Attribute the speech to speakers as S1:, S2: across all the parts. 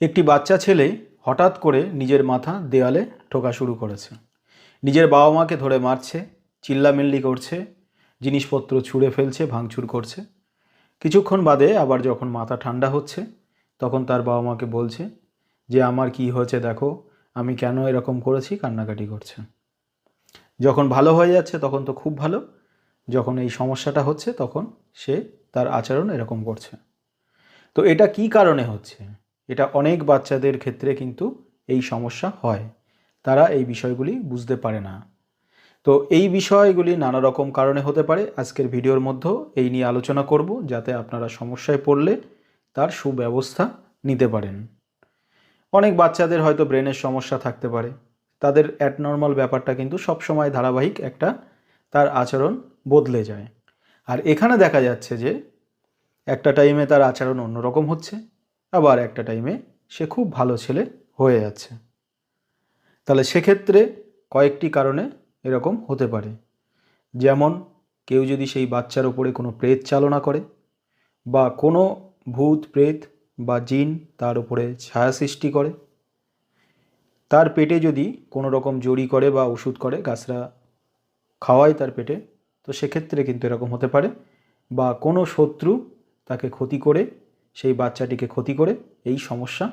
S1: একটি বাচ্চা ছেলে হঠাৎ করে নিজের মাথা দেয়ালে ঠোকা শুরু করেছে। নিজের বাবা মাকে ধরে মারছে, চিল্লামিল্লি করছে, জিনিসপত্র ছুঁড়ে ফেলছে, ভাঙচুর করছে। কিছুক্ষণ বাদে আবার যখন মাথা ঠান্ডা হচ্ছে তখন তার বাবা মাকে বলছে যে আমার কি হয়েছে দেখো, আমি কেন এরকম করেছি, কান্নাকাটি করছে। যখন ভালো হয়ে যাচ্ছে তখন তো খুব ভালো, যখন এই সমস্যাটা হচ্ছে তখন সে তার আচরণ এরকম করছে। তো এটা কি কারণে হচ্ছে? এটা অনেক বাচ্চাদের ক্ষেত্রে কিন্তু এই সমস্যা হয়, তারা এই বিষয়গুলি বুঝতে পারে না। তো এই বিষয়গুলি নানা রকম কারণে হতে পারে। আজকের ভিডিওর মধ্যেও এই নিয়ে আলোচনা করব, যাতে আপনারা সমস্যায় পড়লে তার সুব্যবস্থা নিতে পারেন। অনেক বাচ্চাদের হয়তো ব্রেনের সমস্যা থাকতে পারে, তাদের অ্যাবনর্মাল ব্যাপারটা কিন্তু সবসময় ধারাবাহিক একটা তার আচরণ বদলে যায়। আর এখানে দেখা যাচ্ছে যে একটা টাইমে তার আচরণ অন্যরকম হচ্ছে, আবার একটা টাইমে সে খুব ভালো ছেলে হয়ে যাচ্ছে। তাহলে সেক্ষেত্রে কয়েকটি কারণে এরকম হতে পারে। যেমন কেউ যদি সেই বাচ্চার ওপরে কোনো প্রেত চালনা করে, বা কোনো ভূত প্রেত বা জিন তার উপরে ছায়া সৃষ্টি করে, তার পেটে যদি কোনো রকম জড়ি করে বা ওষুধ করে, গাছরা খাওয়ায় তার পেটে, তো সেক্ষেত্রে কিন্তু এরকম হতে পারে। বা কোনো শত্রু তাকে ক্ষতি করে, সেই বাচ্চাটিকে ক্ষতি করে এই সমস্যা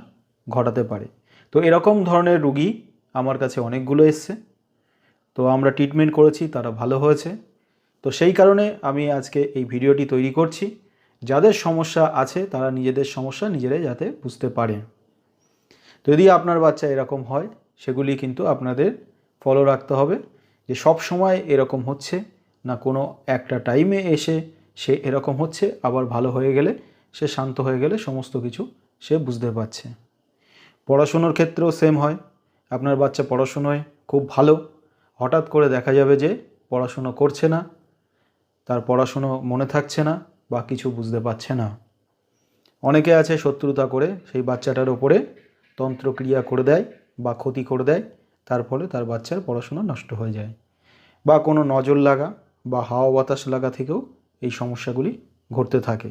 S1: ঘটাতে পারে। তো এরকম ধরনের রুগী আমার কাছে অনেকগুলো এসছে, তো আমরা ট্রিটমেন্ট করেছি, তারা ভালো হয়েছে। তো সেই কারণে আমি আজকে এই ভিডিওটি তৈরি করছি, যাদের সমস্যা আছে তারা নিজেদের সমস্যা নিজেরাই যাতে বুঝতে পারে। তো যদি আপনার বাচ্চা এরকম হয়, সেগুলি কিন্তু আপনাদের ফলো রাখতে হবে, যে সব সময় এরকম হচ্ছে না, কোনো একটা টাইমে এসে সে এরকম হচ্ছে, আবার ভালো হয়ে গেলে, সে শান্ত হয়ে গেলে সমস্ত কিছু সে বুঝতে পারছে। পড়াশুনোর ক্ষেত্রেও সেম হয়। আপনার বাচ্চা পড়াশুনোয় খুব ভালো, হঠাৎ করে দেখা যাবে যে পড়াশুনো করছে না, তার পড়াশুনো মনে থাকছে না বা কিছু বুঝতে পারছে না। অনেকে আছে শত্রুতা করে সেই বাচ্চাটার ওপরে তন্ত্রক্রিয়া করে দেয় বা ক্ষতি করে দেয়, তার ফলে তার বাচ্চার পড়াশোনা নষ্ট হয়ে যায়। বা কোনো নজর লাগা বা হাওয়া বাতাস লাগা থেকেও এই সমস্যাগুলি ঘটতে থাকে।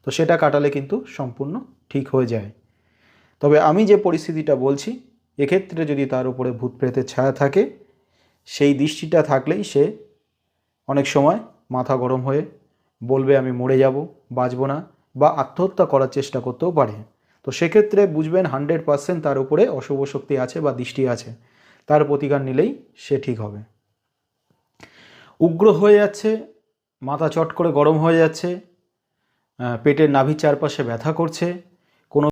S1: তো সেটা কাটালে কিন্তু সম্পূর্ণ ঠিক হয়ে যায়। তবে আমি যে পরিস্থিতিটা বলছি, এক্ষেত্রে যদি তার উপরে ভূত প্রেতের ছায়া থাকে, সেই দৃষ্টিটা থাকলেই সে অনেক সময় মাথা গরম হয়ে বলবে আমি মরে যাব, বাঁচব না, বা আত্মহত্যা করার চেষ্টা করতেও পারে। তো সেক্ষেত্রে বুঝবেন 100% তার উপরে অশুভ শক্তি আছে বা দৃষ্টি আছে, তার প্রতিকার নিলেই সে ঠিক হবে। উগ্র হয়ে যাচ্ছে, মাথা চট করে গরম হয়ে যাচ্ছে, পেটের নাভির চারপাশে ব্যথা করছে,